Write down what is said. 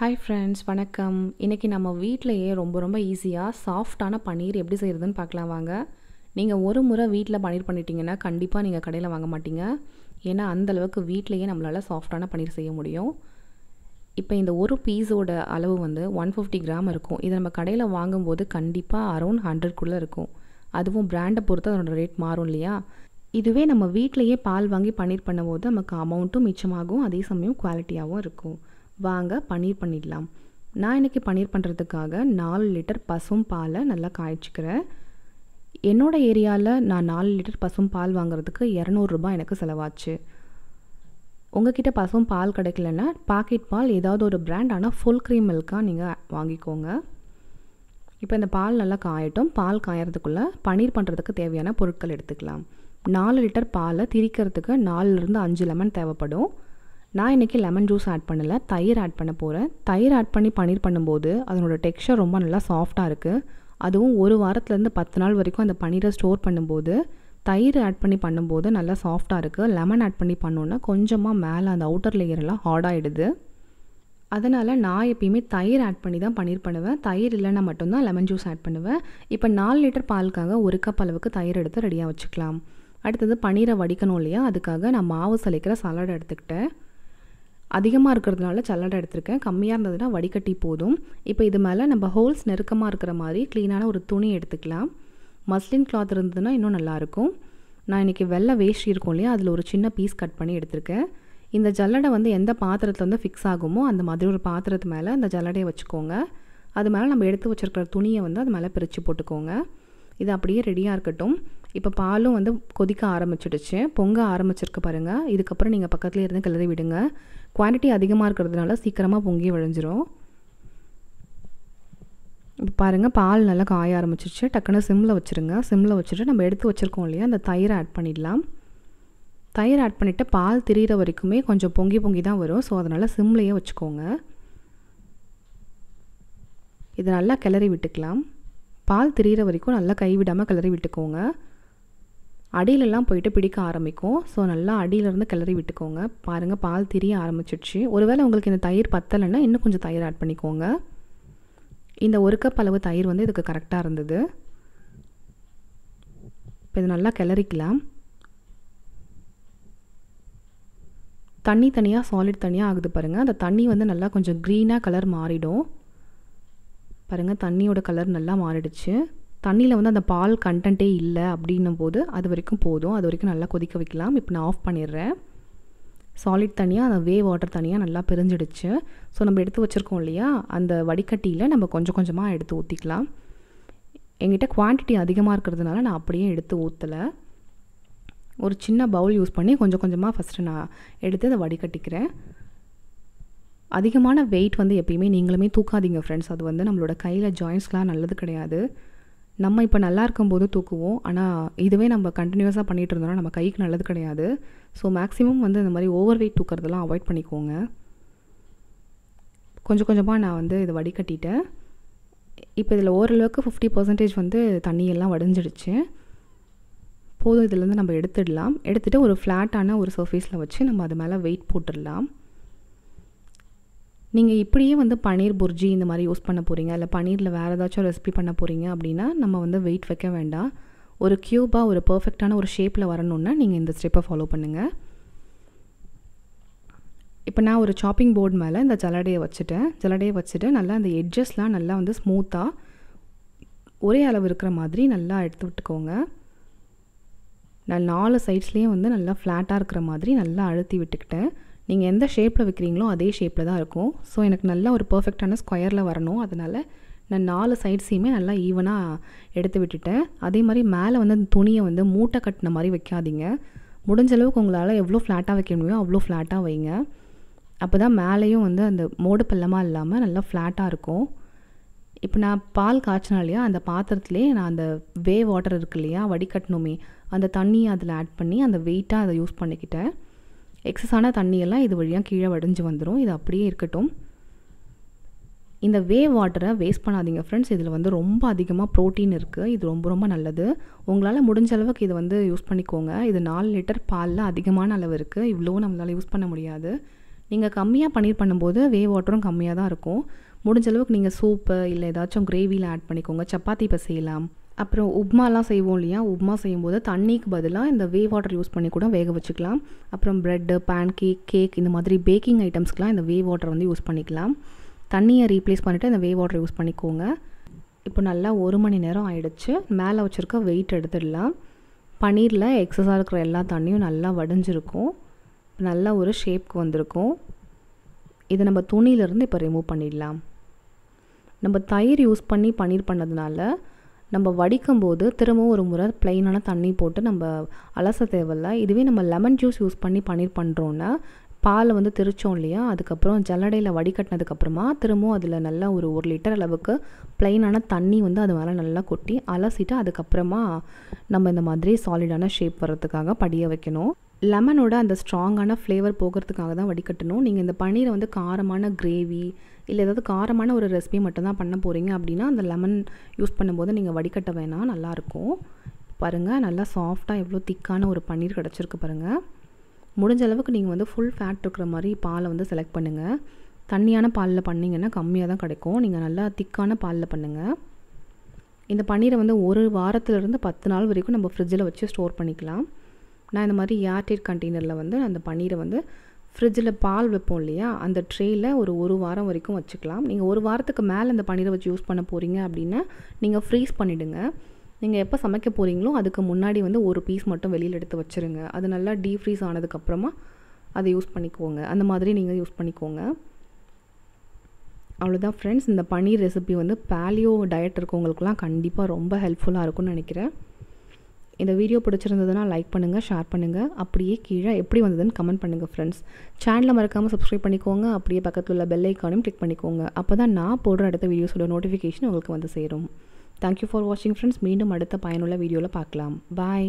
Hi friends, வணக்கம். இன்றைக்கி நம்ம வீட்டிலையே ரொம்ப ஈஸியாக சாஃப்டான பன்னீர் எப்படி செய்கிறதுன்னு பார்க்கலாம் வாங்க. நீங்கள் ஒரு முறை வீட்டில் பன்னீர் பண்ணிட்டீங்கன்னா கண்டிப்பாக நீங்கள் கடையில் வாங்க மாட்டீங்க. ஏன்னா அந்தளவுக்கு வீட்டிலையே நம்மளால் சாஃப்டான பன்னீர் செய்ய முடியும். இப்போ இந்த ஒரு பீஸோட அளவு வந்து 150 கிராம் இருக்கும். இதை நம்ம கடையில் வாங்கும்போது கண்டிப்பாக அரௌண்ட் 100 இருக்கும். அதுவும் பிராண்டை பொறுத்து அதோட ரேட் மாறும் இல்லையா? இதுவே நம்ம வீட்டிலையே பால் வாங்கி பன்னீர் பண்ணும்போது நமக்கு அமௌண்ட்டும் மிச்சமாகும், அதே சமயம் குவாலிட்டியாகவும் இருக்கும். வாங்க பன்னீர் பண்ணிடலாம். நான் இன்றைக்கி பன்னீர் பண்ணுறதுக்காக 4 லிட்டர் பசும் பாலை நல்லா காய்ச்சிக்கிறேன். என்னோடய ஏரியாவில் நான் 4 லிட்டர் பசும் பால் வாங்குறதுக்கு 200 ரூபாய் எனக்கு செலவாச்சு. உங்ககிட்ட பசும் பால் கிடைக்கலன்னா பாக்கெட் பால் ஏதாவது ஒரு பிராண்ட், ஆனால் ஃபுல் க்ரீம் மில்காக நீங்கள் வாங்கிக்கோங்க. இப்போ இந்த பால் நல்லா காயட்டும். பால் காயறதுக்குள்ளே பன்னீர் பண்ணுறதுக்கு தேவையான பொருட்கள் எடுத்துக்கலாம். 4 லிட்டர் பாலை திரிக்கிறதுக்கு 4லேருந்து 5 லெமன் தேவைப்படும். நான் இன்றைக்கி லெமன் ஜூஸ் ஆட் பண்ணலை, தயிர் ஆட் பண்ண போகிறேன். தயிர் ஆட் பண்ணி பன்னீர் பண்ணும்போது அதனோட டெக்ஸ்சர் ரொம்ப நல்லா சாஃப்டாக இருக்குது. அதுவும் ஒரு வாரத்துலேருந்து 10 நாள் வரைக்கும் அந்த பன்னீரை ஸ்டோர் பண்ணும்போது தயிர் ஆட் பண்ணி பண்ணும்போது நல்லா சாஃப்டாக இருக்குது. லெமன் ஆட் பண்ணி பண்ணோன்னா கொஞ்சமாக மேலே அந்த அவுட்டர் லேயரெல்லாம் ஹார்டாகிடுது. அதனால் நான் எப்பயுமே தயிர் ஆட் பண்ணி தான் பன்னீர் பண்ணுவேன். தயிர் இல்லைன்னா மட்டும்தான் லெமன் ஜூஸ் ஆட் பண்ணுவேன். இப்போ 4 லிட்டர் பாலுக்காக 1 கப் அளவுக்கு தயிர் எடுத்து ரெடியாக வச்சுக்கலாம். அடுத்தது பன்னீரை வடிக்கணும் இல்லையா? அதுக்காக நான் மாவு சலிக்கிற சலாடை எடுத்துக்கிட்டேன். அதிகமாக இருக்கிறதுனால சல்லடை எடுத்திருக்கேன். கம்மியாக இருந்ததுன்னா வடிகட்டி போதும். இப்போ இது மேலே நம்ம ஹோல்ஸ் நெருக்கமாக இருக்கிற மாதிரி க்ளீனான ஒரு துணி எடுத்துக்கலாம். மஸ்லின் கிளாத் இருந்ததுன்னா இன்னும் நல்லாயிருக்கும். நான் இன்றைக்கி வெள்ளை வேஷ்டி இருக்கும் இல்லையா, அதில் ஒரு சின்ன பீஸ் கட் பண்ணி எடுத்திருக்கேன். இந்த ஜல்லடை வந்து எந்த பாத்திரத்தில் வந்து ஃபிக்ஸ் ஆகுமோ அந்த மாதிரி ஒரு பாத்திரத்து மேலே அந்த ஜல்லடையை வச்சுக்கோங்க. அது மேலே நம்ம எடுத்து வச்சுருக்கிற துணியை வந்து அது மேலே பிரித்து போட்டுக்கோங்க. இது அப்படியே ரெடியாக இருக்கட்டும். இப்போ பாலும் வந்து கொதிக்க ஆரம்பிச்சிடுச்சு, பொங்க ஆரம்பிச்சிருக்கு பாருங்கள். இதுக்கப்புறம் நீங்கள் பக்கத்துலேயே இருந்து கிளறி விடுங்க. குவான்டிட்டி அதிகமாக இருக்கிறதுனால சீக்கிரமாக பொங்கி விளைஞ்சிரும். இப்போ பாருங்கள், பால் நல்லா காய ஆரம்பிச்சிருச்சு. டக்குன்னு சிம்மில் வச்சுருங்க. சிம்மில் வச்சுட்டு நம்ம எடுத்து வச்சுருக்கோம் இல்லையா, அந்த தயிரை ஆட் பண்ணிடலாம். தயிர் ஆட் பண்ணிவிட்டு பால் திரிகிற வரைக்குமே கொஞ்சம் பொங்கி தான் வரும். ஸோ அதனால் சிம்லேயே வச்சுக்கோங்க. இது நல்லா கிளறி விட்டுக்கலாம். பால் திரிகிற வரைக்கும் நல்லா கைவிடாமல் கிளறி விட்டுக்கோங்க. அடியிலெல்லாம் போயிட்டு பிடிக்க ஆரம்பிக்கும். ஸோ நல்லா அடியிலேருந்து கிளறி விட்டுக்கோங்க. பாருங்கள், பால் திரிய ஆரம்பிச்சிடுச்சு. ஒருவேளை உங்களுக்கு இந்த தயிர் பத்தலைன்னா இன்னும் கொஞ்சம் தயிர் ஆட் பண்ணிக்கோங்க. இந்த 1 கப் அளவு தயிர் வந்து இதுக்கு கரெக்டாக இருந்தது. இப்போ இது நல்லா கிளறிக்கலாம். தண்ணி தனியாக சாலிட் தனியாக ஆகுது பாருங்கள். அந்த தண்ணி வந்து நல்லா கொஞ்சம் க்ரீனாக கலர் மாறிடும். பாருங்கள், தண்ணியோட கலர் நல்லா மாறிடுச்சு. தண்ணியில் வந்து அந்த பால் கண்டென்ட்டே இல்லை அப்படின்னும் போது அது வரைக்கும் போதும். அது வரைக்கும் நல்லா கொதிக்க வைக்கலாம். இப்போ நான் ஆஃப் பண்ணிடுறேன். சாலிட் தனியாக அந்த வாட்டர் தனியாக நல்லா பிரிஞ்சிடுச்சு. ஸோ நம்ம எடுத்து வச்சுருக்கோம் இல்லையா, அந்த வடிகட்டியில் நம்ம கொஞ்சம் கொஞ்சமாக எடுத்து ஊற்றிக்கலாம். எங்கிட்ட குவான்டிட்டி அதிகமாக இருக்கிறதுனால நான் அப்படியே எடுத்து ஊற்றலை. ஒரு சின்ன பவுல் யூஸ் பண்ணி கொஞ்சம் கொஞ்சமாக ஃபஸ்ட்டு நான் எடுத்து அதை வடிகட்டிக்கிறேன். அதிகமான வெயிட் வந்து எப்பயுமே நீங்களுமே தூக்காதீங்க ஃப்ரெண்ட்ஸ். அது வந்து நம்மளோட கையில் ஜாயின்ஸ்லாம் நல்லது கிடையாது. நம்ம இப்போ நல்லா இருக்கும்போது தூக்குவோம், ஆனால் இதுவே நம்ம கண்டினியூஸாக பண்ணிகிட்டு இருந்தோம்னா நம்ம கைக்கு நல்லது கிடையாது. ஸோ மேக்ஸிமம் வந்து இந்த மாதிரி ஓவர் வெயிட் தூக்கிறதெல்லாம் அவாய்ட் பண்ணிக்கோங்க. கொஞ்சம் கொஞ்சமாக நான் வந்து இதை வடிகட்டிட்டேன். இப்போ இதில் ஓரளவுக்கு 50% வந்து தண்ணியெல்லாம் வடிஞ்சிடுச்சு. போதும், இதிலேருந்து நம்ம எடுத்துடலாம். எடுத்துகிட்டு ஒரு ஃப்ளாட்டான ஒரு சர்ஃபேஸில் வச்சு நம்ம அது மேலே வெயிட் போட்டுடலாம். நீங்கள் இப்படியே வந்து பன்னீர் புர்ஜி இந்த மாதிரி யூஸ் பண்ண போகிறீங்க, இல்லை பன்னீரில் வேறு ஏதாச்சும் ரெசிபி பண்ண போகிறீங்க அப்படின்னா நம்ம வந்து வெயிட் வைக்க வேண்டாம். ஒரு க்யூபாக ஒரு பர்ஃபெக்டான ஒரு ஷேப்பில் வரணுன்னா நீங்கள் இந்த ஸ்டெப்பை ஃபாலோ பண்ணுங்கள். இப்போ நான் ஒரு சாப்பிங் போர்டு மேலே இந்த ஜல்லடையை வச்சுட்டு நல்லா அந்த எட்ஜஸ்லாம் நல்லா வந்து ஸ்மூத்தாக ஒரே அளவு இருக்கிற மாதிரி நல்லா எடுத்து விட்டுக்கோங்க. நான் 4 சைட்ஸ்லேயும் வந்து நல்லா ஃப்ளாட்டாக இருக்கிற மாதிரி நல்லா அழுத்தி விட்டுக்கிட்டேன். நீங்கள் எந்த ஷேப்பில் வைக்கிறீங்களோ அதே ஷேப்பில் தான் இருக்கும். ஸோ எனக்கு நல்லா ஒரு பர்ஃபெக்டான ஸ்கொயரில் வரணும். அதனால் நான் 4 சைட்ஸையுமே நல்லா ஈவனாக எடுத்து விட்டுட்டேன். அதே மாதிரி மேலே வந்து அந்த துணியை வந்து மூட்டை கட்டின மாதிரி வைக்காதீங்க. முடிஞ்ச அளவுக்கு உங்களால் எவ்வளோ ஃப்ளாட்டாக வைக்க முடியுமோ அவ்வளோ ஃப்ளாட்டாக வைங்க. அப்போ தான் மேலேயும் வந்து அந்த மோடு பள்ளமாக இல்லாமல் நல்லா ஃப்ளாட்டாக இருக்கும். இப்போ நான் பால் காய்ச்சினா இல்லையா, அந்த பாத்திரத்துலேயே நான் அந்த வாட்டர் இருக்கு இல்லையா, வடிகட்டணுமே, அந்த தண்ணியை அதில் ஆட் பண்ணி அந்த வெயிட்டாக அதை யூஸ் பண்ணிக்கிட்டேன். எக்ஸஸான தண்ணியெல்லாம் இது வழியாக கீழே வடிஞ்சு வந்துடும். இது அப்படியே இருக்கட்டும். இந்த வாட்டரை வேஸ்ட் பண்ணாதீங்க ஃப்ரெண்ட்ஸ். இதில் வந்து ரொம்ப அதிகமாக ப்ரோட்டீன் இருக்குது. இது ரொம்ப நல்லது. உங்களால் முடிஞ்ச அளவுக்கு இதை வந்து யூஸ் பண்ணிக்கோங்க. இது 4 லிட்டர் பாலில் அதிகமான அளவு இருக்குது. இவ்வளோ நம்மளால் யூஸ் பண்ண முடியாது. நீங்கள் கம்மியாக பன்னீர் பண்ணும்போது வாட்டரும் கம்மியாக தான் இருக்கும். முடிஞ்ச அளவுக்கு நீங்கள் சூப்பு இல்லை ஏதாச்சும் கிரேவியில் ஆட் பண்ணிக்கோங்க. சப்பாத்தி இப்போ செய்யலாம். அப்புறம் உப்மாலாம் செய்வோம் இல்லையா, உப்மா செய்யும்போது தண்ணிக்கு பதிலாக இந்த வாட்டர் யூஸ் பண்ணி கூட வேக வச்சுக்கலாம். அப்புறம் ப்ரெட்டு, பேன் கேக் இந்த மாதிரி பேக்கிங் ஐட்டம்ஸ்க்கெலாம் இந்த வாட்டர் வந்து யூஸ் பண்ணிக்கலாம். தண்ணியை ரீப்ளேஸ் பண்ணிவிட்டு இந்த வாட்டர் யூஸ் பண்ணிக்கோங்க. இப்போ நல்லா 1 மணி நேரம் ஆயிடுச்சு. மேலே வச்சுருக்க வெயிட் எடுத்துடலாம். பன்னீரில் எக்ஸஸாக இருக்கிற எல்லா தண்ணியும் நல்லா வடிஞ்சிருக்கும். நல்ல ஒரு ஷேப்க்கு வந்திருக்கும். இதை நம்ம துணியிலேருந்து இப்போ ரிமூவ் பண்ணிடலாம். நம்ம தயிர் யூஸ் பண்ணி பன்னீர் பண்ணதுனால நம்ம வடிக்கும்போது திரும்பவும் ஒரு முறை ப்ளைனான தண்ணி போட்டு நம்ம அலச தேவையில்ல. இதுவே நம்ம லெமன் ஜூஸ் யூஸ் பண்ணி பன்னீர் பண்ணுறோன்னா பாலை வந்து திரிச்சோம் இல்லையா, அதுக்கப்புறம் ஜல்லடையில் வடிகட்டினதுக்கப்புறமா திரும்பவும் அதில் நல்லா ஒரு 1 லிட்டர் அளவுக்கு ப்ளைனான தண்ணி வந்து அது மேலே நல்லா கொட்டி அலசிட்டு அதுக்கப்புறமா நம்ம இந்த மாதிரி சாலிடான ஷேப் வர்றதுக்காக படிய வைக்கணும். லெமனோட அந்த ஸ்ட்ராங்கான ஃப்ளேவர் போகிறதுக்காக தான் வடிகட்டணும். நீங்கள் இந்த பன்னீரை வந்து காரமான கிரேவி இல்லை ஏதாவது காரமான ஒரு ரெசிபி மட்டும்தான் பண்ண போகிறீங்க அப்படின்னா அந்த லெமன் யூஸ் பண்ணும்போது நீங்கள் வடிகட்ட வேணாம், நல்லாயிருக்கும். பாருங்கள், நல்லா சாஃப்டாக எவ்வளோ திக்கான ஒரு பன்னீர் கிடச்சிருக்கு பாருங்கள். முடிஞ்ச அளவுக்கு நீங்கள் வந்து ஃபுல் ஃபேட் இருக்கிற மாதிரி பாலை வந்து செலக்ட் பண்ணுங்கள். தண்ணியான பாலில் பண்ணிங்கன்னா கம்மியாக தான் கிடைக்கும். நீங்கள் நல்லா திக்கான பாலில் பண்ணுங்கள். இந்த பன்னீரை வந்து 1 வாரத்துலேருந்து 10 நாள் வரைக்கும் நம்ம ஃப்ரிட்ஜில் வச்சு ஸ்டோர் பண்ணிக்கலாம். நான் இந்த மாதிரி ஏர்டைட் கண்டெய்னரில் வந்து அந்த பன்னீரை வந்து ஃப்ரிட்ஜில் பால் வைப்போம் இல்லையா, அந்த ட்ரேயில் ஒரு வாரம் வரைக்கும் வச்சுக்கலாம். நீங்கள் 1 வாரத்துக்கு மேலே அந்த பன்னீரை வச்சு யூஸ் பண்ண போகிறீங்க அப்படின்னா நீங்கள் ஃப்ரீஸ் பண்ணிவிடுங்க. நீங்கள் எப்போ சமைக்க போகிறீங்களோ அதுக்கு முன்னாடி வந்து ஒரு பீஸ் மட்டும் வெளியில் எடுத்து வச்சுருங்க. அது நல்லா டீஃப்ரீஸ் ஆனதுக்கப்புறமா அதை யூஸ் பண்ணிக்கோங்க. அந்த மாதிரி நீங்கள் யூஸ் பண்ணிக்கோங்க. அவ்வளோதான் ஃப்ரெண்ட்ஸ். இந்த பன்னீர் ரெசிபி வந்து பேலியோ டயட் இருக்கவங்களுக்குலாம் கண்டிப்பாக ரொம்ப ஹெல்ப்ஃபுல்லாக இருக்கும்னு நினைக்கிறேன். இந்த வீடியோ பிடிச்சிருந்ததுன்னா லைக் பண்ணுங்கள், ஷேர் பண்ணுங்கள். அப்படியே கீழே எப்படி வந்ததுன்னு கமெண்ட் பண்ணுங்கள் ஃப்ரெண்ட்ஸ். சேனலை மறக்காமல் சப்ஸ்கிரைப் பண்ணிக்கோங்க. அப்படியே பக்கத்தில் உள்ள பெல் ஐக்கானையும் கிளிக் பண்ணிக்கோங்க. அப்போ தான் நான் போடுற அடுத்த வீடியோஸோட நோட்டிஃபிகேஷன் உங்களுக்கு வந்து சேரும். தேங்க்யூ ஃபார் வாட்சிங் ஃப்ரெண்ட்ஸ். மீண்டும் அடுத்த பயனுள்ள வீடியோவில் பார்க்கலாம். பாய்.